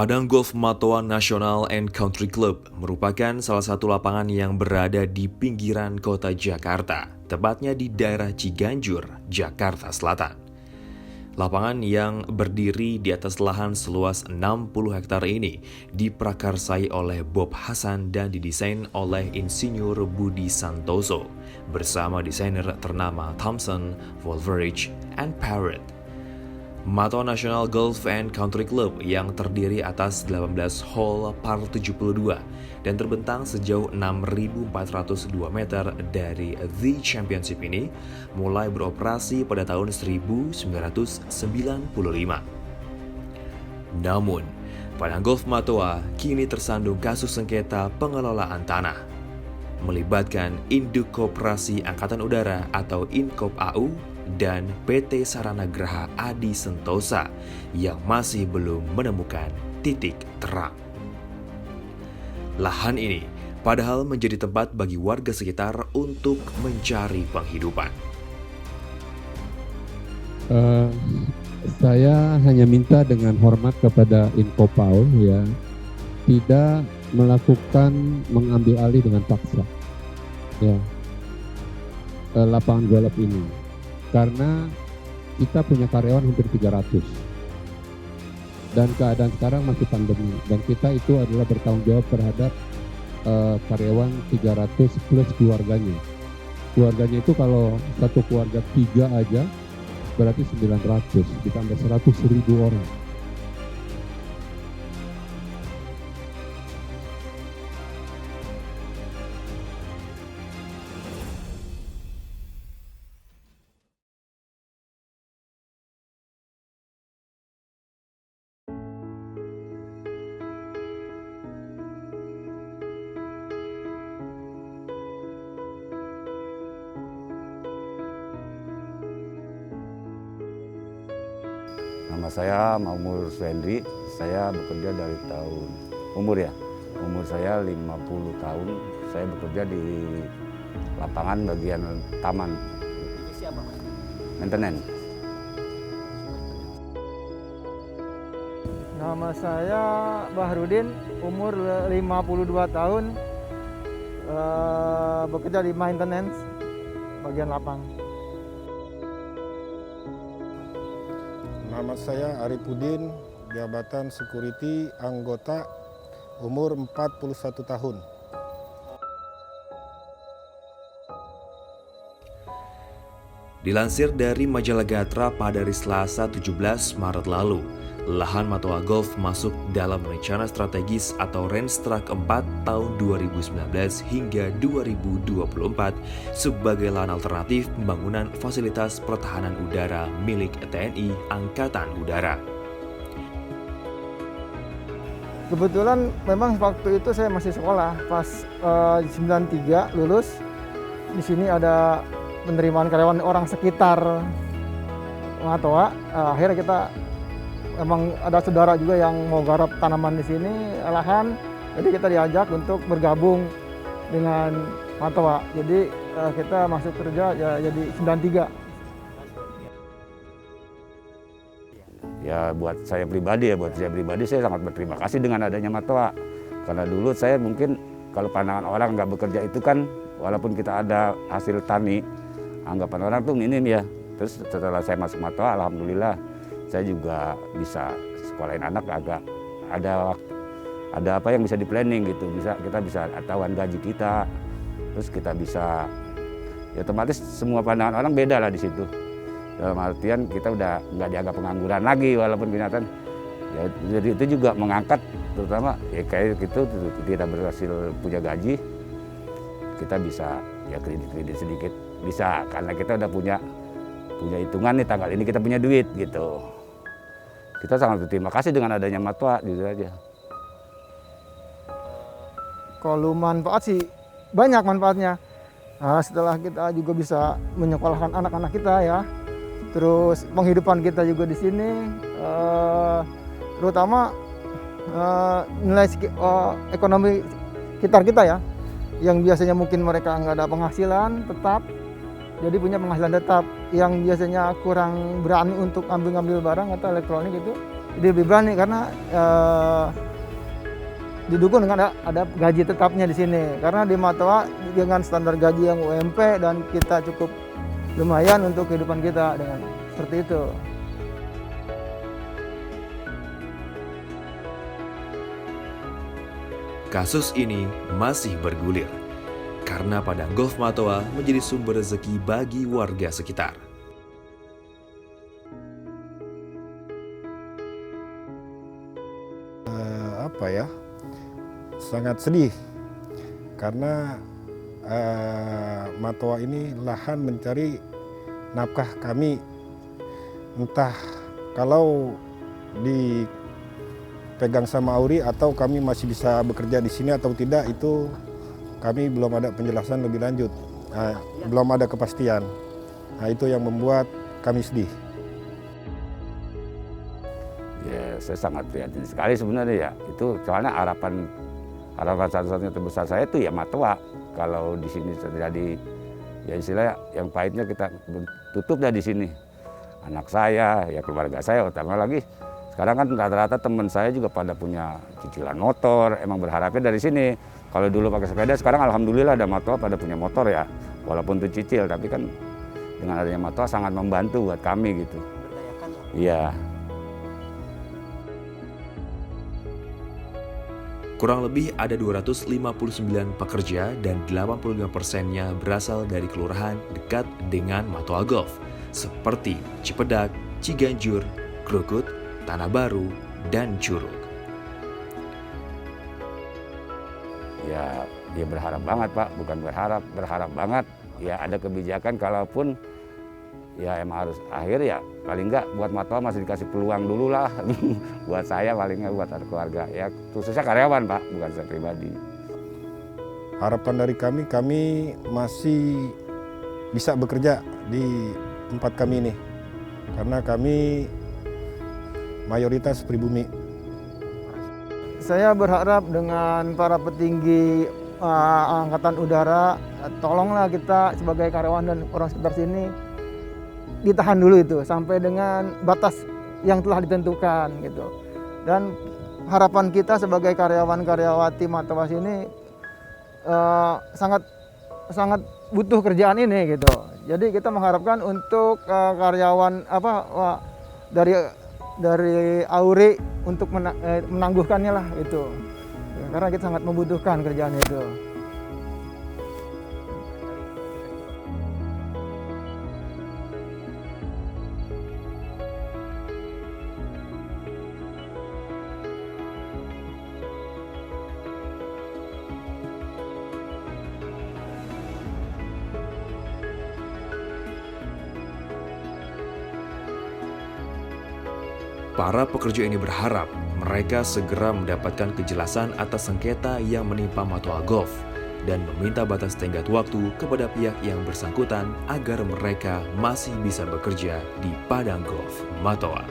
Padang Golf Matoa National and Country Club merupakan salah satu lapangan yang berada di pinggiran kota Jakarta, tepatnya di daerah Ciganjur, Jakarta Selatan. Lapangan yang berdiri di atas lahan seluas 60 hektar ini diprakarsai oleh Bob Hasan dan didesain oleh Insinyur Budi Santoso bersama desainer ternama Thomson, Wolverich, and Parrott. Matoa National Golf and Country Club yang terdiri atas 18 hole par 72 dan terbentang sejauh 6.402 meter dari The Championship ini mulai beroperasi pada tahun 1995. Namun, Padang Golf Matoa kini tersandung kasus sengketa pengelolaan tanah melibatkan Induk Koperasi Angkatan Udara atau Inkop AU dan PT Sarana Graha Adi Sentosa yang masih belum menemukan titik terang. Lahan ini padahal menjadi tempat bagi warga sekitar untuk mencari penghidupan. Saya hanya minta dengan hormat kepada Inkopau ya, tidak melakukan mengambil alih dengan paksa ya lapangan golf ini. Karena kita punya karyawan hampir 300 dan keadaan sekarang masih pandemi dan kita itu adalah bertanggung jawab terhadap karyawan 300 plus keluarganya. Keluarganya itu kalau satu keluarga 3 aja berarti 900 ditambah 100.000 orang. Nama saya Maumur Suhendri, saya bekerja dari umur saya 50 tahun, saya bekerja di lapangan bagian taman. Divisi apa, Mas? Maintenance. Nama saya Bahrudin, umur 52 tahun, bekerja di maintenance bagian lapang. Nama saya Arifudin, jabatan security anggota, umur 41 tahun. Dilansir dari majalah Gatra pada hari Selasa 17 Maret lalu, lahan Matoa Golf masuk dalam rencana strategis atau Renstrak 4 tahun 2019 hingga 2024 sebagai lahan alternatif pembangunan fasilitas pertahanan udara milik TNI Angkatan Udara. Kebetulan memang waktu itu saya masih sekolah, pas 93 lulus. Di sini ada penerimaan karyawan orang sekitar Matoa. Akhirnya kita emang ada saudara juga yang mau garap tanaman di sini, lahan. Jadi kita diajak untuk bergabung dengan Matoa. Jadi kita masuk kerja ya jadi 93. Ya buat saya pribadi saya sangat berterima kasih dengan adanya Matoa. Karena dulu saya mungkin kalau pandangan orang nggak bekerja itu kan, walaupun kita ada hasil tani, anggapan orang tuh minim ya. Terus setelah saya masuk Matoa, alhamdulillah saya juga bisa sekolahin anak, agak ada apa yang bisa di planning gitu, kita bisa tahuan gaji kita, terus kita bisa ya otomatis semua pandangan orang beda lah di situ. Dalam artian kita udah nggak dianggap pengangguran lagi walaupun binatang. Ya, jadi itu juga mengangkat terutama ya kayak gitu kita berhasil punya gaji, kita bisa ya kredit sedikit bisa karena kita udah punya hitungan nih tanggal ini kita punya duit gitu. Kita sangat berterima kasih dengan adanya Matoa, gitu aja. Kalau manfaat sih banyak manfaatnya. Nah, setelah kita juga bisa menyekolahkan anak-anak kita ya, terus penghidupan kita juga di sini, terutama nilai ekonomi sekitar kita ya, yang biasanya mungkin mereka nggak ada penghasilan tetap, jadi punya penghasilan tetap. Yang biasanya kurang berani untuk ngambil barang atau elektronik itu Jadi lebih berani karena didukung dengan ada gaji tetapnya di sini. Karena di Matoa dengan standar gaji yang UMP dan kita cukup lumayan untuk kehidupan kita dengan seperti itu. Kasus ini masih bergulir karena padang golf Matoa menjadi sumber rezeki bagi warga sekitar. Apa ya? Sangat sedih karena Matoa ini lahan mencari nafkah kami, entah kalau dipegang sama Auri atau kami masih bisa bekerja di sini atau tidak, itu kami belum ada penjelasan lebih lanjut, belum ada kepastian. Nah, itu yang membuat kami sedih. Ya, saya sangat prihatin sekali sebenarnya ya. Itu soalnya harapan satu-satunya terbesar saya itu ya Matoa. Kalau di sini terjadi ya istilahnya yang pahitnya kita tutup dah di sini. Anak saya, ya keluarga saya, utama lagi sekarang kan rata-rata teman saya juga pada punya cicilan motor. Emang berharapnya dari sini. Kalau dulu pakai sepeda, sekarang alhamdulillah ada Matoa pada punya motor ya. Walaupun itu cicil, tapi kan dengan adanya Matoa sangat membantu buat kami gitu. Iya. Kurang lebih ada 259 pekerja dan 85%-nya berasal dari kelurahan dekat dengan Matoa Golf, seperti Cipedak, Ciganjur, Krukut, Tanah Baru, dan Curug. Ya berharap banget Pak, bukan berharap banget. Ya ada kebijakan kalaupun ya emang harus akhir ya paling enggak buat Matoa masih dikasih peluang dulu lah. Buat saya paling enggak buat keluarga ya, khususnya karyawan Pak, bukan saya pribadi. Harapan dari kami masih bisa bekerja di tempat kami ini, karena kami mayoritas pribumi. Saya berharap dengan para petinggi Angkatan Udara, tolonglah kita sebagai karyawan dan orang sekitar sini ditahan dulu itu sampai dengan batas yang telah ditentukan gitu. Dan harapan kita sebagai karyawan-karyawati Matoa sini sangat butuh kerjaan ini gitu. Jadi kita mengharapkan untuk karyawan dari Auri untuk menangguhkannya lah itu. Karena kita sangat membutuhkan kerjaan itu. Para pekerja ini berharap mereka segera mendapatkan kejelasan atas sengketa yang menimpa Matoa Golf dan meminta batas tenggat waktu kepada pihak yang bersangkutan agar mereka masih bisa bekerja di padang golf Matoa.